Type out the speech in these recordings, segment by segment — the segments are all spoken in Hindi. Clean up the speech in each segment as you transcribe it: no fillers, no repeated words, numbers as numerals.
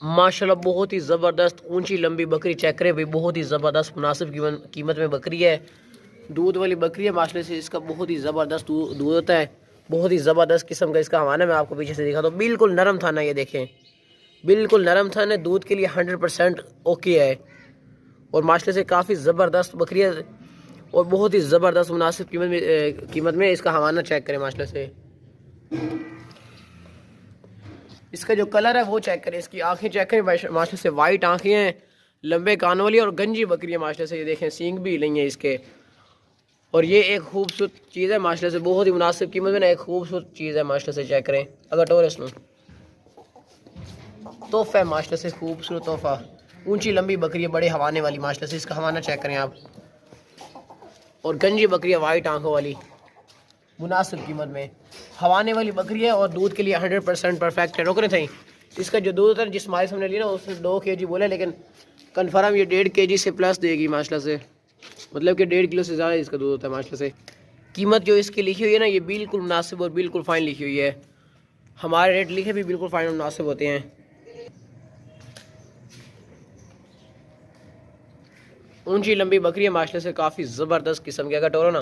माशाल्लाह बहुत ही ज़बरदस्त ऊंची लंबी बकरी चेक करें भाई, बहुत ही ज़बरदस्त मुनासिब कीमत में बकरी है। दूध वाली बकरी है माशाल्लाह से, इसका बहुत ही ज़बरदस्त दूध होता है, बहुत ही ज़बरदस्त किस्म का इसका हवाना। मैं आपको पीछे से दिखा दूँ, बिल्कुल नरम थाना, ये देखें बिल्कुल नरम थाना, दूध के लिए 100% ओके है। और माशाल्लाह से काफ़ी ज़बरदस्त बकरी है और बहुत ही ज़बरदस्त मुनासिब कीमत में इसका हवाना चेक करें माशाल्लाह से। इसका जो कलर है वो चेक करें, इसकी आंखें चेक करें माशाल्लाह से, वाइट आंखें हैं, लंबे कानों वाली और गंजी बकरी है माशाल्लाह से। ये देखें सींग भी नहीं है इसके। और ये एक खूबसूरत चीज़ है माशाल्लाह से, बहुत ही मुनासिब कीमत में ना, एक खूबसूरत चीज़ है माशाल्लाह से। चेक करें अगर टोरस तोहफा है माशाल्लाह से, खूबसूरत तोहफा। ऊंची लंबी बकरी है, बड़े हवाने वाली माशाल्लाह से, इसका हवाना चेक करें आप। और गंजी बकरी है वाइट आंखों वाली, मुनासिब कीमत में हवाने वाली बकरी है और दूध के लिए 100% परफेक्ट है। रोक रहे थे, इसका जो दूध है जिस हमारे सामने लिया ना उसने 2 kg बोला, लेकिन कन्फर्म ये 1.5 kg से प्लस देगी माशाल्लाह से, मतलब कि 1.5 किलो से ज़्यादा इसका दूध होता है माशाल्लाह से। कीमत जो इसकी लिखी हुई है ना, ये बिल्कुल मुनासिब और बिल्कुल फ़ाइन लिखी हुई है। हमारे रेट लिखे भी बिल्कुल फ़ाइन और मुनासिब होते हैं। ऊंची लंबी बकरी है माशाल्लाह से, काफ़ी ज़बरदस्त किस्म की। अगर टोरो ना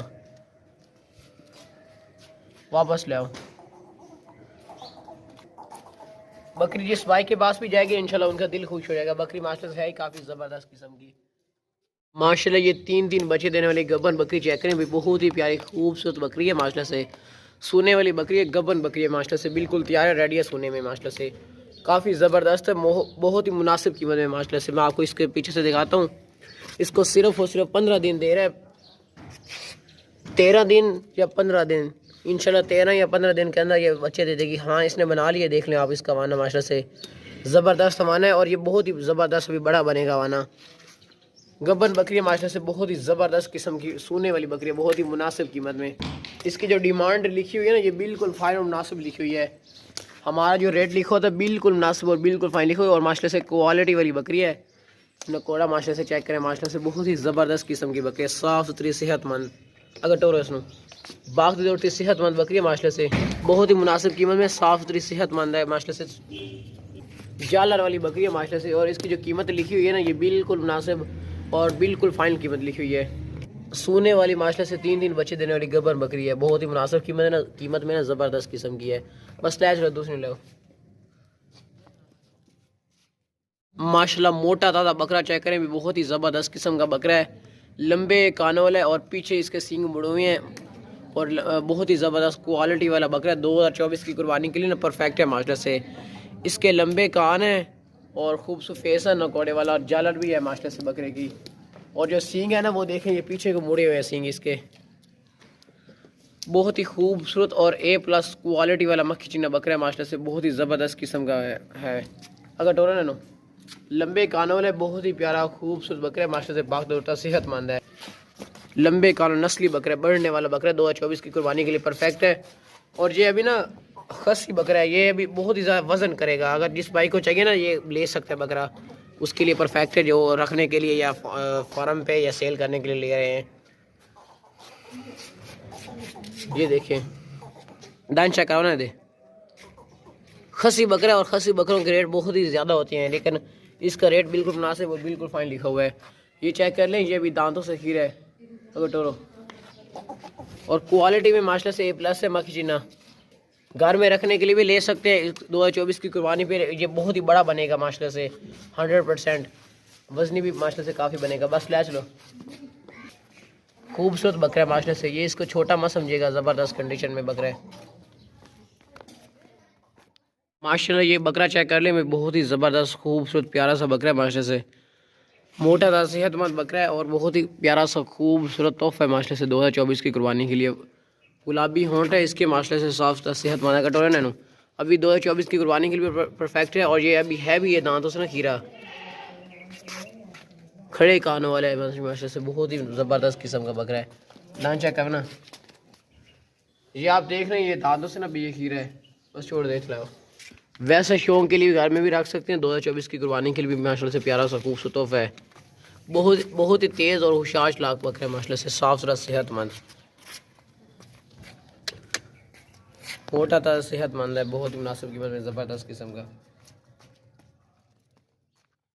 वापस ले आओ, बकरी जिस भाई के पास भी जाएगी इंशाल्लाह उनका दिल खुश हो जाएगा। बकरी माशाल्लाह से है ही काफ़ी ज़बरदस्त किस्म की माशाल्लाह। ये 3 बच्चे देने वाली गब्बन बकरी चेक करें भी, बहुत ही प्यारी खूबसूरत बकरी है माशाल्लाह से। सोने वाली बकरी है, गब्बन बकरी है माशाल्लाह से, बिल्कुल तैयार है, रेडी है सोने में माशाल्लाह से। काफ़ी ज़बरदस्त है, बहुत ही मुनासिब कीमत में माशाल्लाह से। मैं आपको इसके पीछे से दिखाता हूँ। इसको सिर्फ और सिर्फ 15 दिन दे रहा है, 13 दिन या 15 दिन, इंशाल्लाह 13 या 15 दिन के अंदर ये बच्चे दे देगी। हाँ इसने बना लिए, देख लें आप इसका वाना माशाल्लाह से, ज़बरदस्त वाना है और ये बहुत ही ज़बरदस्त भी बड़ा बनेगा वाना। गब्बन बकरी माशाल्लाह से, बहुत ही ज़बरदस्त किस्म की सोने वाली बकरी है, बहुत ही मुनासिब कीमत में। इसकी जो डिमांड लिखी हुई है ना, ये बिल्कुल फ़ाइन और मुनासिब लिखी हुई है। हमारा जो रेट लिखा होता है बिल्कुल मुनासिब और बिल्कुल फ़ाइन लिखा हुआ है। और माशाल्लाह से क्वालिटी वाली बकरी है, नकोड़ा माशाल्लाह से चेक करें, माशाल्लाह से बहुत ही ज़बरदस्त किस्म की बकरी है, साफ़ सुथरी सेहतमंद। अगर टोरो इसनों बाग दौड़ती सेहतमंद बकरी है माशाल्लाह से, बहुत ही मुनासिब कीमत में, साफ़ सुथरी सेहतमंद है माशाल्लाह से। जालर वाली बकरी है माशाल्लाह से। और इसकी जो कीमत लिखी हुई है ना, ये बिल्कुल मुनासिब और बिल्कुल फाइनल कीमत लिखी हुई है। सोने वाली माशाल्लाह से 3 बच्चे देने वाली गब्बन बकरी है, बहुत ही मुनासिब कीमत है ना, कीमत में ना ज़बरदस्त किस्म की है। बस लैच लो, दूसरी लो माशाल्लाह। मोटा ताज़ा बकरा चेक करें भी, बहुत ही ज़बरदस्त किस्म का बकरा है, लंबे कानों वाला है और पीछे इसके सींग मुड़े हुए हैं और बहुत ही ज़बरदस्त क्वालिटी वाला बकरा है। 2024 की कुर्बानी के लिए ना परफेक्ट है माशाल्लाह से। इसके लंबे कान हैं और खूबसूरत फेस है, नकोड़े वाला, और जालर भी है माशाल्लाह से बकरे की। और जो सींग है ना वो देखें, ये पीछे को मुड़े हुए हैं सींग इसके, बहुत ही खूबसूरत और A+ क्वालिटी वाला मक्खी चीना बकरा है माशाल्लाह से, बहुत ही ज़बरदस्त किस्म का है। अगर टोरा ना नो लंबे कानों वाले, बहुत ही प्यारा खूबसूरत बकरा है माशाल्लाह से, बाग दौड़ता सेहतमंद है, लंबे कानों नस्ली बकरा है, बढ़ने वाला बकरा है, 2024 की कुर्बानी के लिए परफेक्ट है। और ये अभी ना खसी बकरा है, ये अभी बहुत ही ज़्यादा वज़न करेगा। अगर जिस भाई को चाहिए ना ये ले सकता है बकरा, उसके लिए परफेक्ट है, जो रखने के लिए या फार्म पे या सेल करने के लिए ले रहे हैं। ये देखें डांस चेक कराओ ना, दे खसी बकरा, और खसी बकरों के रेट बहुत ही ज़्यादा होते हैं, लेकिन इसका रेट बिल्कुल मुनासिब और बिल्कुल फाइन लिखा हुआ है। ये चेक कर लें, ये भी दांतों से खीरा है अगर टोरो, और क्वालिटी में माशाल्लाह से A+ है मक्खी चीना। घर में रखने के लिए भी ले सकते हैं, 2024 की कुर्बानी पे ये बहुत ही बड़ा बनेगा माशाल्लाह से, 100% वजनी भी माशाल्लाह से काफ़ी बनेगा। बस लैच लो, खूबसूरत बकरा है माशाल्लाह से, ये इसको छोटा मत समझिएगा, ज़बरदस्त कंडीशन में बकरा है माशाल्लाह। ये बकरा चेक कर ले, मैं बहुत ही ज़बरदस्त खूबसूरत प्यारा सा बकरा है माशाल्लाह से, मोटा था सेहतमंद बकरा है और बहुत ही प्यारा सा खूबसूरत तोहफा है माशाल्लाह से, 2024 की कुर्बानी के लिए। गुलाबी होंठ है इसके माशाल्लाह से, साफ सेहतमंद कटोरे नैनो, अभी 2024 की कुर्बानी के लिए परफेक्ट है। और ये अभी है भी, ये दांतों से ना खीरा, खड़े कानों वाला है माशाल्लाह से, बहुत ही ज़बरदस्त किस्म का बकरा है। दांत चेक करना, ये आप देख रहे हैं, ये दांतों से ना भी ये खीरा है, बस छोड़ देख लो। वैसे शौक के लिए घर में भी रख सकते हैं, 2024 की कुर्बानी के लिए भी माशाल्लाह से प्यारा सा खूबसूरत तोहफा है। बहुत ही तेज़ और होशियार लाख बकरा है माशाल्लाह से, साफ सुथरा सेहतमंद, मोटा था सेहतमंद है, बहुत ही मुनासिब कीमत में, ज़बरदस्त किस्म का।